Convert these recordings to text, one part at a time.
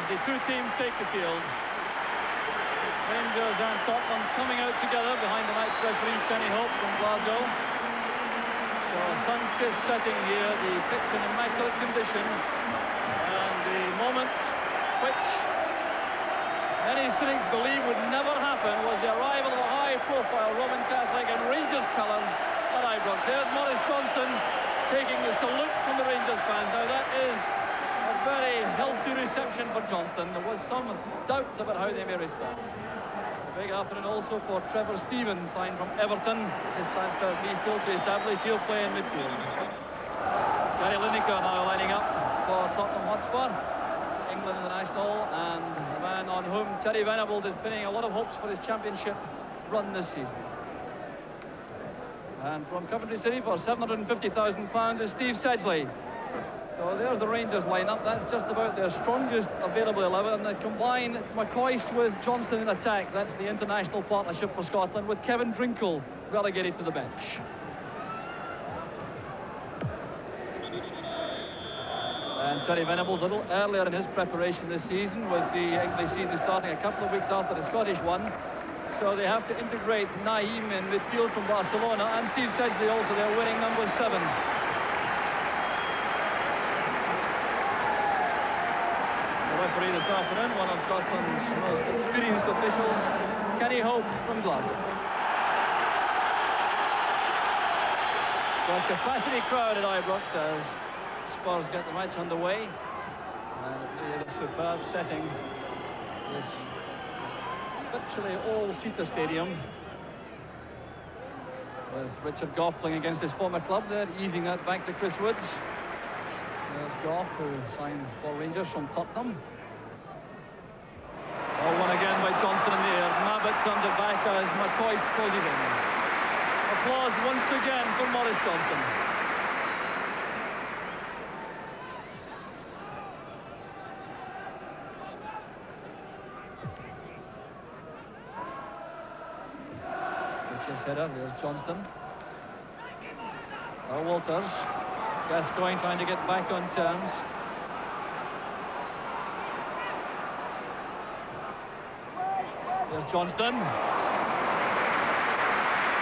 the two teams take the field. Rangers and Tottenham coming out together behind the match referee Kenny Hope from Glasgow. So a sun-kissed setting here, the pitch in immaculate condition, and the moment which many cynics believe would never happen was the arrival of a high-profile Roman Catholic in Rangers colours at Ibrox. There's Maurice Johnston taking the salute from the Rangers fans. Now that is a very healthy reception for Johnston. There was some doubt about how they may respond. Big afternoon also for Trevor Stevens, signed from Everton. His transfer fee still to establish. He'll play in midfield. Gary Lineker now lining up for Tottenham Hotspur, England international, and the man on whom Terry Venables is pinning a lot of hopes for his championship run this season. And from Coventry City for £750,000 is Steve Sedgley. So there's the Rangers lineup. That's just about their strongest available 11. And they combine McCoist with Johnston in attack. That's the international partnership for Scotland, with Kevin Drinkle relegated to the bench. And Terry Venables a little earlier in his preparation this season, with the English season starting a couple of weeks after the Scottish one. So they have to integrate Naeem in midfield from Barcelona, and Steve Sedgley also, they're wearing number 7. Referee this afternoon, one of Scotland's most experienced officials, Kenny Hope from Glasgow. Got capacity crowd at Ibrox as Spurs get the match underway, and it is a superb setting. This virtually all-seater stadium, with Richard Gough playing against his former club there, easing that back to Chris Woods. There's Gough, who signed for Rangers from Tottenham. Oh, one again by Johnston in the air. Mabbutt turns it back as McCoist closes in. Applause once again for Maurice Johnston. Richard's header, there's Johnston. Oh, Walters. Gascoigne trying to get back on terms. There's Johnston.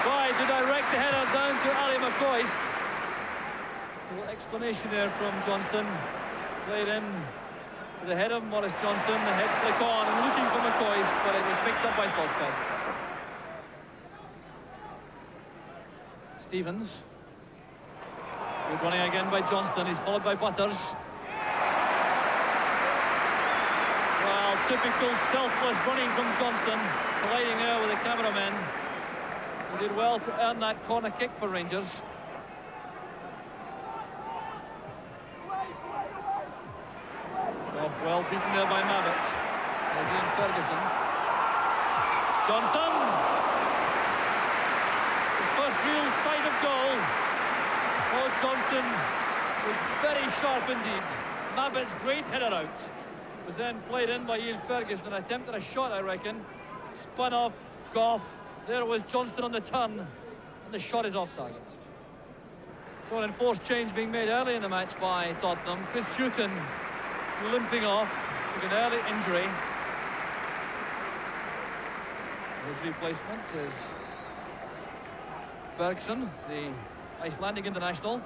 Trying to direct the header down to Ali McCoist. A little explanation there from Johnston. Played in to the head of Maurice Johnston. The head flick on and looking for McCoist, but it was picked up by Fosford. Stevens. Good running again by Johnston. He's followed by Butters. Well, typical selfless running from Johnston, colliding there with the cameramen. He did well to earn that corner kick for Rangers. Well beaten there by Mabbutt. There's Ian Ferguson. Johnston! His first real sight of goal. Oh, Johnston was very sharp indeed. Mabbutt's great header out was then played in by Ian Ferguson, and attempted a shot, I reckon. Spun off Gough. There was Johnston on the turn, and the shot is off target. So an enforced change being made early in the match by Tottenham. Chris Hughton limping off, took an early injury. His replacement is Bergson, the Icelandic international.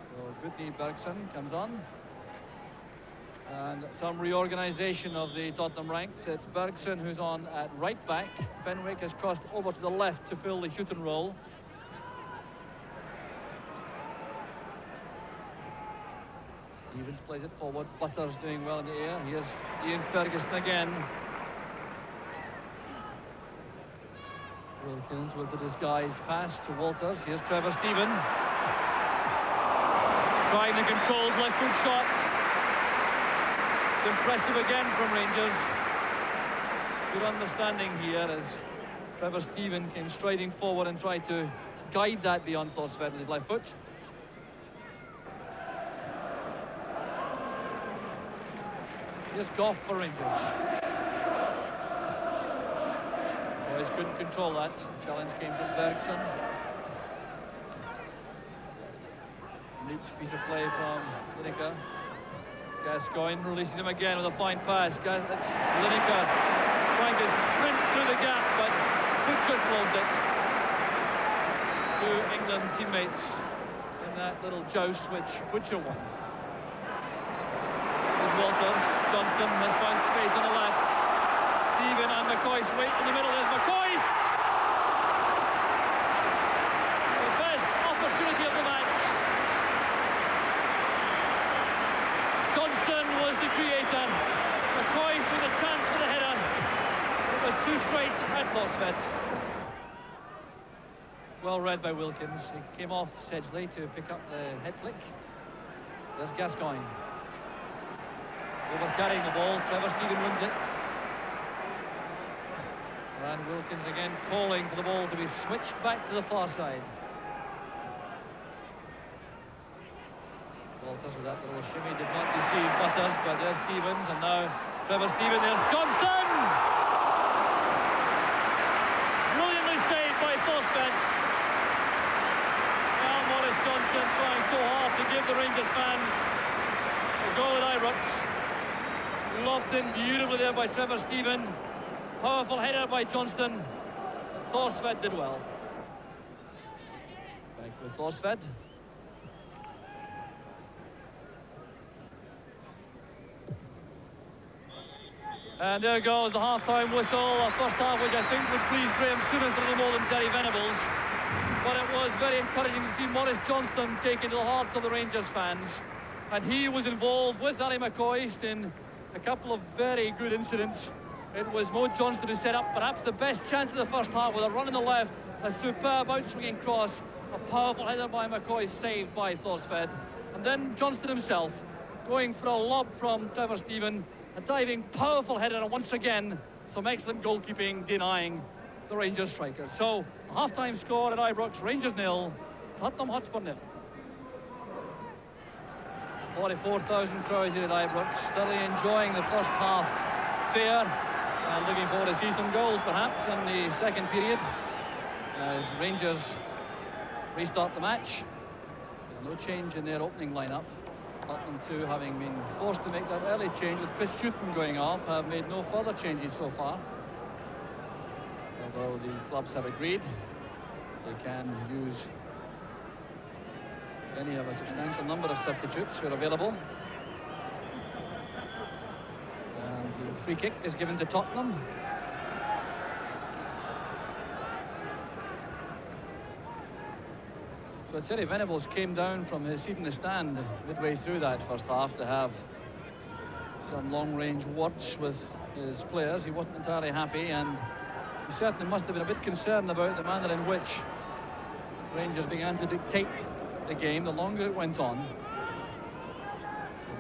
So Gudni Bergson comes on. And some reorganisation of the Tottenham ranks. It's Bergson who's on at right back. Fenwick has crossed over to the left to fill the Hughton role. Stevens plays it forward. Butters doing well in the air. Here's Ian Ferguson again. Wilkins with the disguised pass to Walters. Here's Trevor Stevens. Trying the controlled left foot shot. It's impressive again from Rangers. Good understanding here as Trevor Stevens came striding forward and tried to guide that beyond Forsved with his left foot. Here's Gough for Rangers. Boys couldn't control that. The challenge came from Bergson. Neat piece of play from Lineker. Gascoigne releases him again with a fine pass. It's Lineker trying to sprint through the gap, but Butcher closed it. Two England teammates in that little joust which Butcher won. There's Walters. Johnston has found space on the left. Stephen and McCoist wait in the middle. There's McCoist! The best opportunity of the match. Johnston was the creator. McCoist with a chance for the header. It was too straight at Forsfed. Well read by Wilkins. He came off Sedgley to pick up the head flick. There's Gascoigne. Over-carrying the ball. Trevor Stephen wins it. And Wilkins again calling for the ball to be switched back to the far side. Walters with that little shimmy did not deceive Butters, but there's Stevens, and now Trevor Stephen. There's Johnston! Brilliantly saved by Forsfed. Now Maurice Johnston trying so hard to give the Rangers fans a goal at Ibrox. Lobbed in beautifully there by Trevor Stephen. Powerful header by Johnston. Forsfed did well. Back with Forsfed. And there goes the half-time whistle. A first half which I think would please Graham Souness a little more than Terry Venables. But it was very encouraging to see Maurice Johnston take into the hearts of the Rangers fans. And he was involved with Ally McCoist in a couple of very good incidents. It was Mo Johnston who set up perhaps the best chance of the first half with a run in the left, a superb outswinging cross, a powerful header by McCoy saved by Forsfed. And then Johnston himself going for a lob from Trevor Stephen, a diving powerful header, and once again some excellent goalkeeping denying the Rangers strikers. So a half-time score at Ibrox, Rangers 0, Tottenham Hotspur 0. 44,000 crowd here at Ibrox, thoroughly enjoying the first half fair. And looking forward to see some goals perhaps in the second period as Rangers restart the match. No change in their opening lineup. Tottenham too, having been forced to make that early change with Chris Hughton going off, have made no further changes so far. Although the clubs have agreed they can use any of a substantial number of substitutes who are available. The free kick is given to Tottenham. So Terry Venables came down from his seat in the stand midway through that first half to have some long-range words with his players. He wasn't entirely happy, and he certainly must have been a bit concerned about the manner in which Rangers began to dictate the game the longer it went on.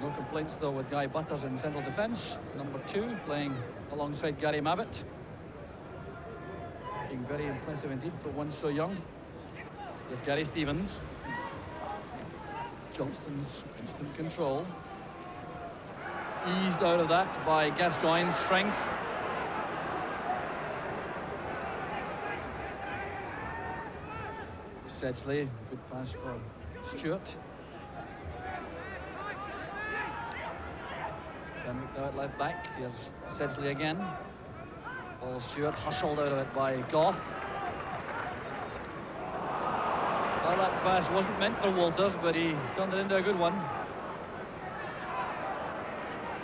No complaints though with Guy Butters in central defence, number 2, playing alongside Gary Mabbutt. Looking very impressive indeed for one so young. There's Gary Stevens. Johnston's instant control. Eased out of that by Gascoigne's strength. Sedgley, good pass for Stewart. Then McDowell left back. Here's Sedgley again. Paul Stewart hustled out of it by Goff. Well, that pass wasn't meant for Walters, but he turned it into a good one.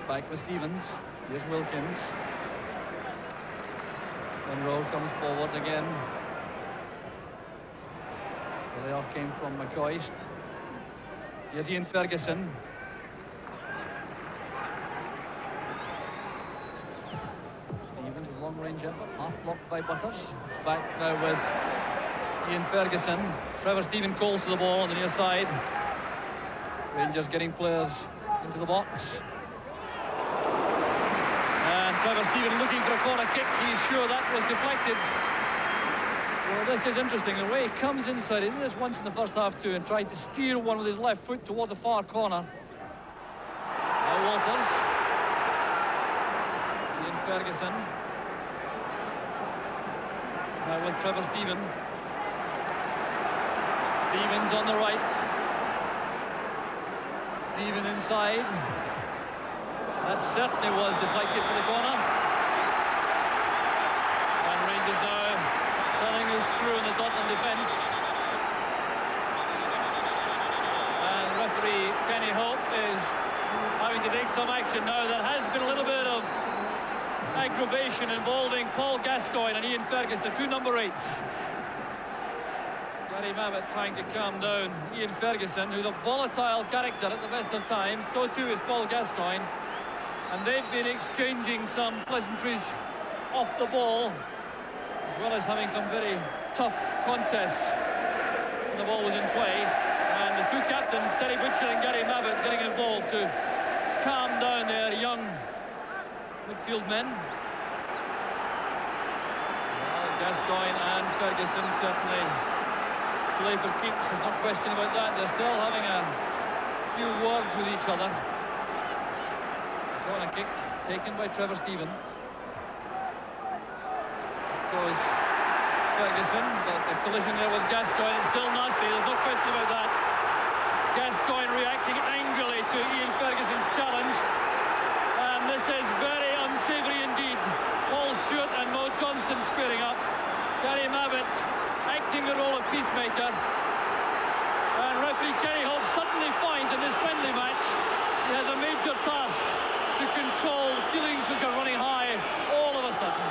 Back with Stevens. Here's Wilkins. Monroe comes forward again. The layoff came from McCoist. Here's Ian Ferguson. Stevens with long range effort, half blocked by Butters. It's back now with Ian Ferguson. Trevor Stephen calls to the ball on the near side. Rangers getting players into the box. And Trevor Stephen looking for a corner kick. He's sure that was deflected. Well, this is interesting. The way he comes inside, he did this once in the first half too, and tried to steer one with his left foot towards the far corner. Now Walters. Ian Ferguson. Now with Trevor Stephen. Stevens on the right. Stephen inside. That certainly was deflected for the corner. And Rangers now turning his screw in the Tottenham defence. And referee Kenny Hope is having to take some action now. There has been a little bit of aggravation involving Paul Gascoigne and Ian Ferguson, the two number 8s. Gary Mabbott trying to calm down Ian Ferguson, who's a volatile character at the best of times. So too is Paul Gascoigne. And they've been exchanging some pleasantries off the ball, as well as having some very tough contests when the ball was in play. And the two captains, Terry Butcher and Gary Mabbott, getting involved to calm down their young midfield men. Well, Gascoigne and Ferguson certainly play for keeps, there's no question about that. They're still having a few words with each other. Corner kick taken by Trevor Steven. Goes Ferguson, but the collision there with Gascoigne is still nasty, there's no question about that. Gascoigne reacting angrily to Ian Ferguson's challenge. And this is very unsavoury indeed. Paul Stewart and Mo Johnston squaring up. Gary Mabbott acting the role of peacemaker. And referee Kenny Hope suddenly finds in this friendly match he has a major task to control feelings which are running high all of a sudden.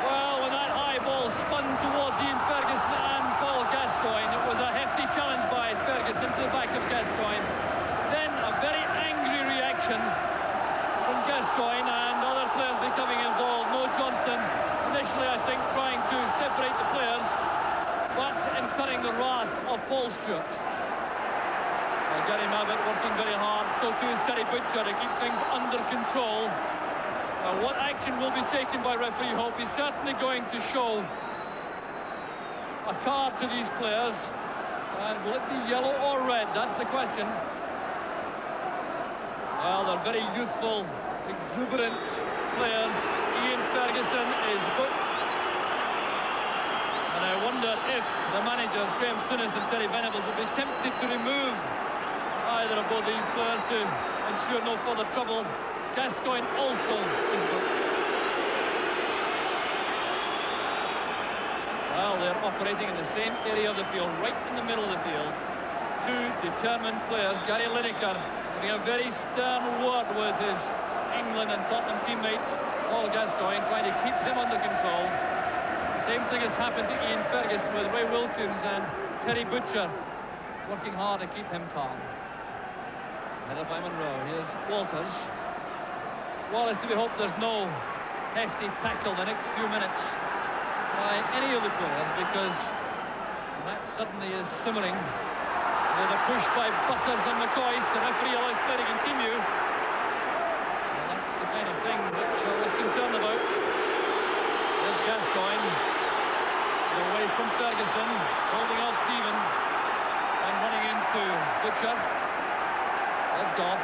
Well, when that high ball spun towards Ian Ferguson and Paul Gascoigne, it was a hefty challenge by Ferguson to the back of Gascoigne. Then a very angry reaction from Gascoigne and other players becoming involved. Mo Johnston initially, I think, trying to separate the players, but incurring the wrath of Paul Stewart. Gary Mabbott working very hard, so too is Terry Butcher to keep things under control. What action will be taken by referee Hope? He's certainly going to show a card to these players. And will it be yellow or red? That's the question. Well, they're very youthful, exuberant players. Ian Ferguson is booked. And I wonder if the managers, Graham Souness and Terry Venables, will be tempted to remove either of both these players to ensure no further trouble. Gascoigne also is booked. Well, they're operating in the same area of the field, right in the middle of the field. Two determined players. Gary Lineker having a very stern word with his England and Tottenham teammate Paul Gascoigne, trying to keep him under control. Same thing has happened to Ian Ferguson with Ray Wilkins and Terry Butcher working hard to keep him calm. Headed by Monroe. Here's Walters. Well, it's to be hoped there's no hefty tackle the next few minutes by any of the players, because the match suddenly is simmering. There's a push by Butters and McCoy. The referee allows play to continue. Well, that's the kind of thing which I was concerned about. There's Gascoigne. Away from Ferguson, holding off Steven and running into Butcher. There's Goff.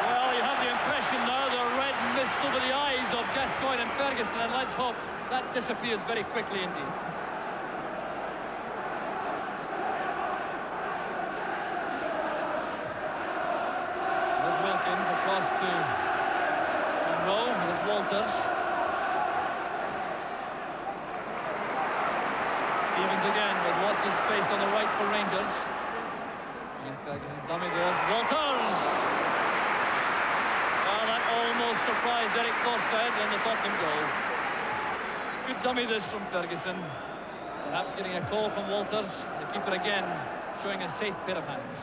Well, you have the impression now the red mist over the eyes of Gascoigne and Ferguson, and let's hope that disappears very quickly indeed. There's Wilkins across to Monroe. There's Walters. Stevens again with lots of space on the right for Rangers. Ian Ferguson's dummy, there's Walters. Well, that almost surprised Eric Thorstvedt in the Tottenham goal. Good dummy this from Ferguson. Perhaps getting a call from Walters. The keeper again showing a safe pair of hands.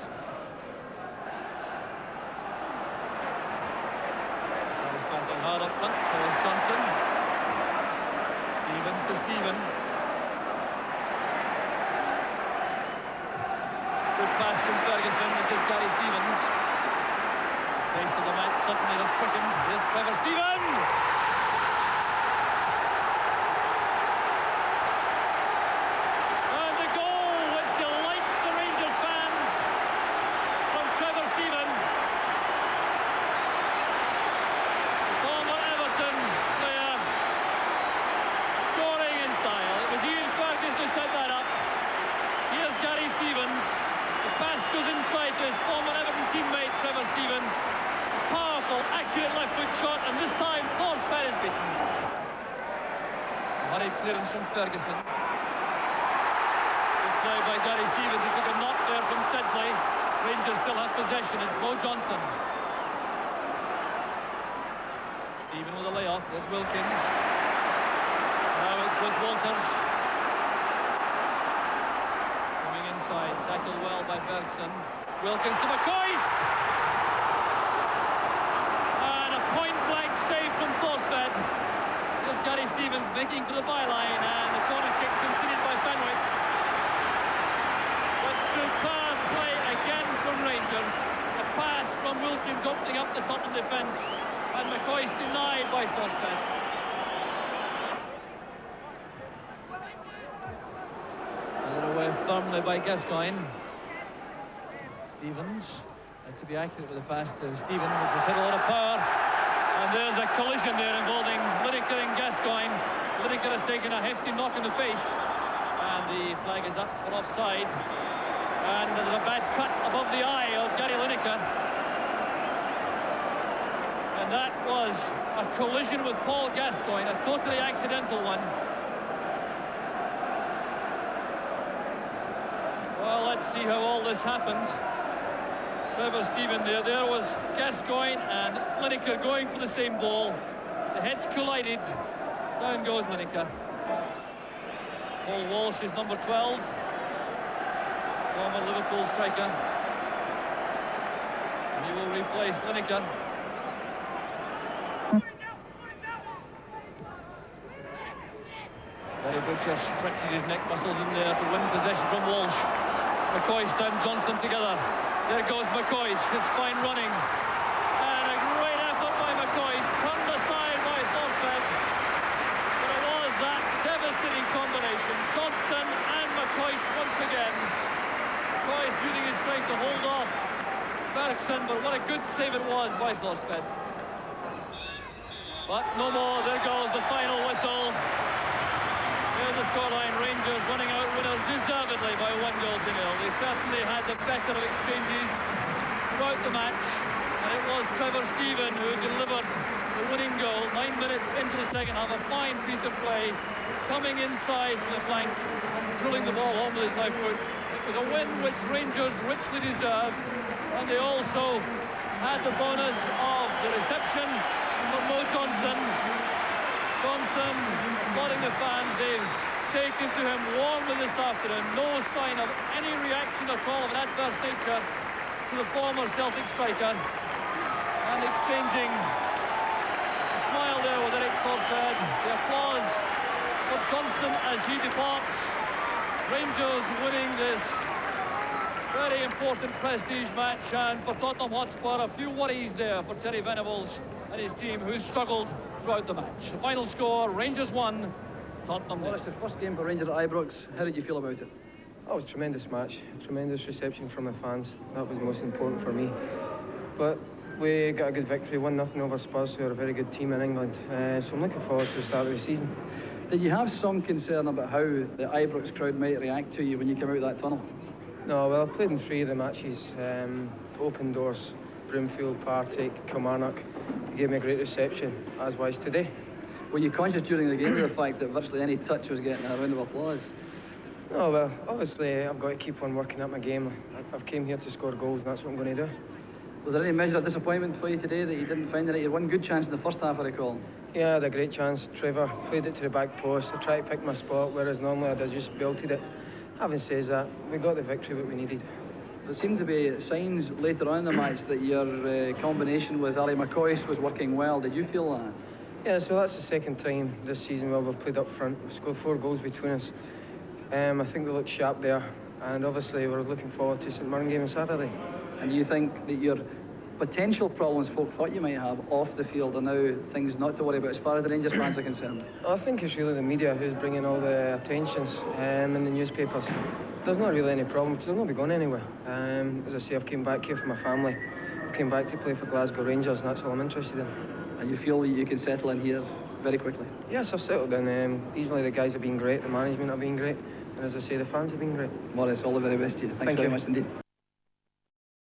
He's battling hard up front, so is Johnston. Stevens to Steven. Good pass from Ferguson. This is Gary Stevens. Pace of the match suddenly has quickened. Here's Trevor Steven. And the goal which delights the Rangers fans from Trevor Steven. The former Everton player scoring in style. It was Ian Ferguson who set that up. Here's Gary Stevens. The pass goes inside to his former Everton Stephen. Powerful, accurate left foot shot, and this time Horsford is beaten. Hurried clearance from Ferguson. Good play by Gary Stevens. He took a knock there from Sedgley. Rangers still have possession. It's Mo Johnston. Stephen with a layoff. There's Wilkins. Now it's with Walters. Coming inside. Tackled well by Bergson. Wilkins to McCoist. And a point-blank save from Forsberg. There's Gary Stevens making for the byline, and the corner kick conceded by Fenwick. But superb play again from Rangers. A pass from Wilkins opening up the Tottenham defence, and McCoist denied by Forsberg. Pulled away firmly by Gascoigne. Stevens had to be accurate with the pass to Stephen, which was hit a lot of power. And there's a collision there involving Lineker and Gascoigne. Lineker has taken a hefty knock in the face, and the flag is up for offside. And there's a bad cut above the eye of Gary Lineker. And that was a collision with Paul Gascoigne, a totally accidental one. Well, let's see how all this happened. Clever Stephen there. There was Gascoigne and Lineker going for the same ball. The heads collided. Down goes Lineker. Paul Walsh is number 12. Former Liverpool striker. And he will replace Lineker. Gary Butcher stretches his neck muscles in there to win possession from Walsh. McCoist and Johnston together. There goes McCoist. It's fine running. And a great effort by McCoist. Turned aside by Forsberg. But it was that devastating combination. Johnston and McCoist once again. McCoist using his strength to hold off Bergson, but what a good save it was by Forsberg. But no more. There goes the final whistle. Here's the scoreline. Rangers running out winners deservedly by 1-0. They certainly had the better of exchanges throughout the match, and it was Trevor Stephen who delivered the winning goal 9 minutes into the second half. A fine piece of play, coming inside from the flank and drilling the ball home with his left foot. It was a win which Rangers richly deserved, and they also had the bonus of the reception from Mo Johnston. Johnston applauding the fans. They've taken to him warmly this afternoon. No sign of any reaction at all of an adverse nature to the former Celtic striker. And exchanging a smile there with Eric Forsberg. The applause for Johnston as he departs. Rangers winning this very important prestige match, and for Tottenham Hotspur, a few worries there for Terry Venables and his team, who struggled throughout the match. The final score, Rangers 1, Tottenham 0. Well, it's the first game for Rangers at Ibrox. How did you feel about it? Oh, it was a tremendous match, tremendous reception from the fans. That was most important for me. But we got a good victory, 1-0 over Spurs, who are a very good team in England. So I'm looking forward to the start of the season. Did you have some concern about how the Ibrox crowd might react to you when you came out of that tunnel? No, well, I played in 3 of the matches. Open Doors, Broomfield, Partick, Kilmarnock. They gave me a great reception, as was today. Were you conscious during the game of the fact that virtually any touch was getting a round of applause? No, well, obviously I've got to keep on working at my game. I've came here to score goals, and that's what I'm going to do. Was there any measure of disappointment for you today that you didn't find it? You had one good chance in the first half, I recall. Yeah, I had a great chance. Trevor played it to the back post. I tried to pick my spot, whereas normally I'd have just belted it. Having said that, we got the victory that we needed. There seemed to be signs later on in the match that your combination with Ali McCoist was working well. Did you feel that? Yeah, so that's the second time this season where we've played up front. We've scored 4 goals between us. I think we looked sharp there, and obviously we're looking forward to St Mirren game on Saturday. And do you think that your potential problems folk thought you might have off the field are now things not to worry about as far as the Rangers fans are concerned? I think it's really the media who's bringing all the attentions in the newspapers. There's not really any problem, because they'll not be going anywhere. As I say, I've came back here for my family. I came back to play for Glasgow Rangers, and that's all I'm interested in. And you feel that you can settle in here very quickly? Yes, I've settled in. Easily the guys have been great, the management have been great, and as I say, the fans have been great. Maurice, all the very best to you. Thanks very much indeed.